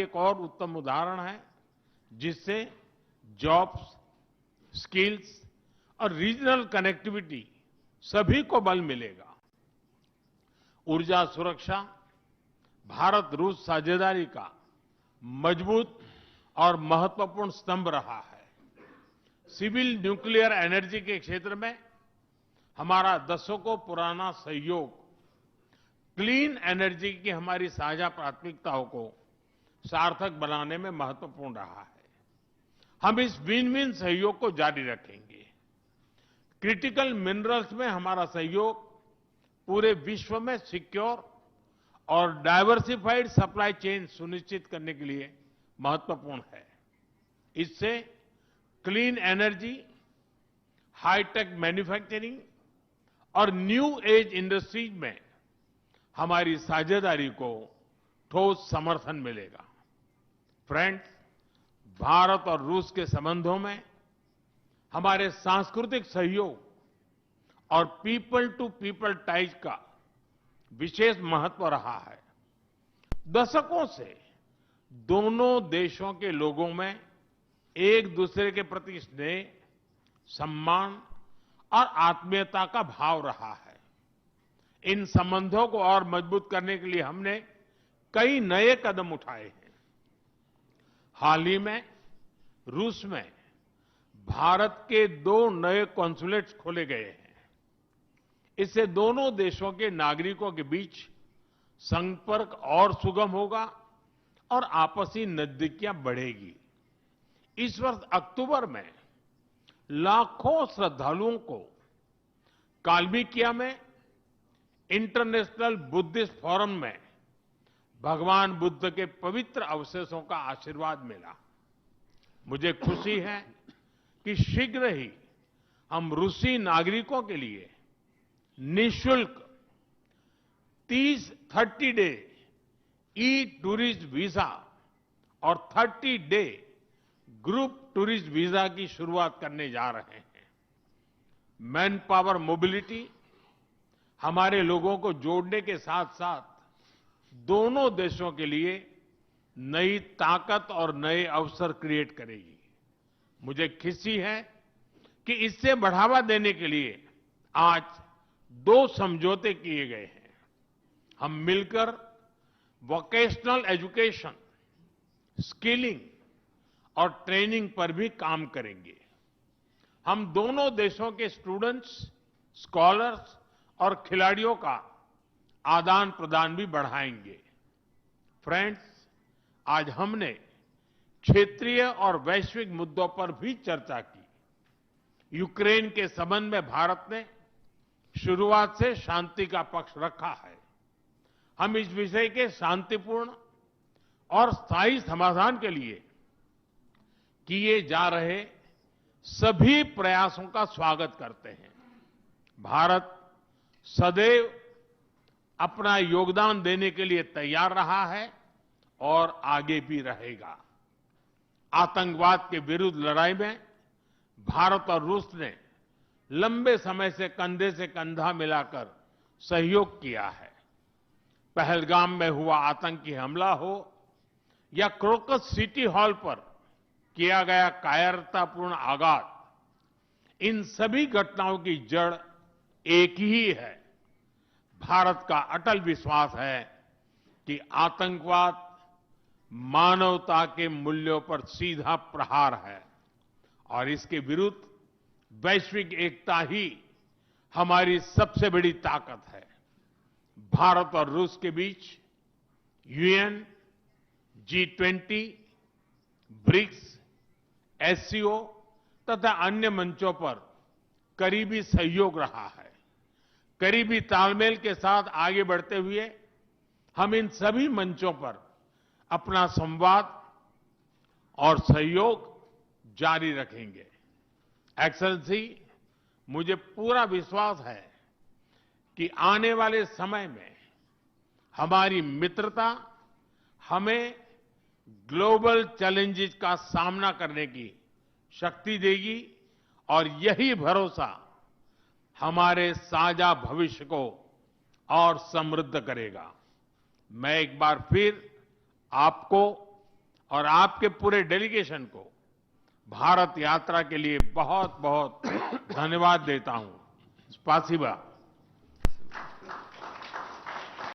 एक और उत्तम उदाहरण है जिससे जॉब्स, स्किल्स और रीजनल कनेक्टिविटी सभी को बल मिलेगा। ऊर्जा सुरक्षा भारत रूस साझेदारी का मजबूत और महत्वपूर्ण स्तंभ रहा है। सिविल न्यूक्लियर एनर्जी के क्षेत्र में हमारा दशकों पुराना सहयोग क्लीन एनर्जी की हमारी साझा प्राथमिकताओं को सार्थक बनाने में महत्वपूर्ण रहा है। हम इस विन विन सहयोग को जारी रखेंगे। क्रिटिकल मिनरल्स में हमारा सहयोग पूरे विश्व में सिक्योर और डाइवर्सिफाइड सप्लाई चेन सुनिश्चित करने के लिए महत्वपूर्ण है। इससे क्लीन एनर्जी, हाईटेक मैन्युफैक्चरिंग और न्यू एज इंडस्ट्रीज में हमारी साझेदारी को ठोस समर्थन मिलेगा। फ्रेंड्स, भारत और रूस के संबंधों में हमारे सांस्कृतिक सहयोग और पीपल टू पीपल टाइज का विशेष महत्व रहा है। दशकों से दोनों देशों के लोगों में एक दूसरे के प्रति स्नेह, सम्मान और आत्मीयता का भाव रहा है। इन संबंधों को और मजबूत करने के लिए हमने कई नए कदम उठाए हैं। हाल ही में रूस में भारत के 2 नए कॉन्सुलेट्स खोले गए हैं। इससे दोनों देशों के नागरिकों के बीच संपर्क और सुगम होगा और आपसी नजदीकियां बढ़ेगी। इस वर्ष अक्टूबर में लाखों श्रद्धालुओं को काल्मिकिया में इंटरनेशनल बुद्धिस्ट फोरम में भगवान बुद्ध के पवित्र अवशेषों का आशीर्वाद मिला। मुझे खुशी है कि शीघ्र ही हम रूसी नागरिकों के लिए निःशुल्क 30 डे ई टूरिस्ट वीजा और 30 डे ग्रुप टूरिस्ट वीजा की शुरुआत करने जा रहे हैं। मैन पावर मोबिलिटी हमारे लोगों को जोड़ने के साथ साथ दोनों देशों के लिए नई ताकत और नए अवसर क्रिएट करेगी। मुझे खुशी है कि इससे बढ़ावा देने के लिए आज 2 समझौते किए गए हैं। हम मिलकर वोकेशनल एजुकेशन, स्किलिंग और ट्रेनिंग पर भी काम करेंगे। हम दोनों देशों के स्टूडेंट्स, स्कॉलर्स और खिलाड़ियों का आदान प्रदान भी बढ़ाएंगे। फ्रेंड्स, आज हमने क्षेत्रीय और वैश्विक मुद्दों पर भी चर्चा की। यूक्रेन के संबंध में भारत ने शुरुआत से शांति का पक्ष रखा है। हम इस विषय के शांतिपूर्ण और स्थायी समाधान के लिए किए जा रहे सभी प्रयासों का स्वागत करते हैं। भारत सदैव अपना योगदान देने के लिए तैयार रहा है और आगे भी रहेगा। आतंकवाद के विरुद्ध लड़ाई में भारत और रूस ने लंबे समय से कंधा मिलाकर सहयोग किया है। पहलगाम में हुआ आतंकी हमला हो या क्रोकस सिटी हॉल पर किया गया कायरतापूर्ण आघात, इन सभी घटनाओं की जड़ एक ही है। भारत का अटल विश्वास है कि आतंकवाद मानवता के मूल्यों पर सीधा प्रहार है और इसके विरुद्ध वैश्विक एकता ही हमारी सबसे बड़ी ताकत है। भारत और रूस के बीच यूएन, G20, ब्रिक्स, एससीओ तथा अन्य मंचों पर करीबी सहयोग रहा है। करीबी तालमेल के साथ आगे बढ़ते हुए हम इन सभी मंचों पर अपना संवाद और सहयोग जारी रखेंगे। एक्सेलेंसी, मुझे पूरा विश्वास है कि आने वाले समय में हमारी मित्रता हमें ग्लोबल चैलेंजेस का सामना करने की शक्ति देगी और यही भरोसा हमारे साझा भविष्य को और समृद्ध करेगा। मैं एक बार फिर आपको और आपके पूरे डेलीगेशन को भारत यात्रा के लिए बहुत बहुत धन्यवाद देता हूं। स्पासिबा।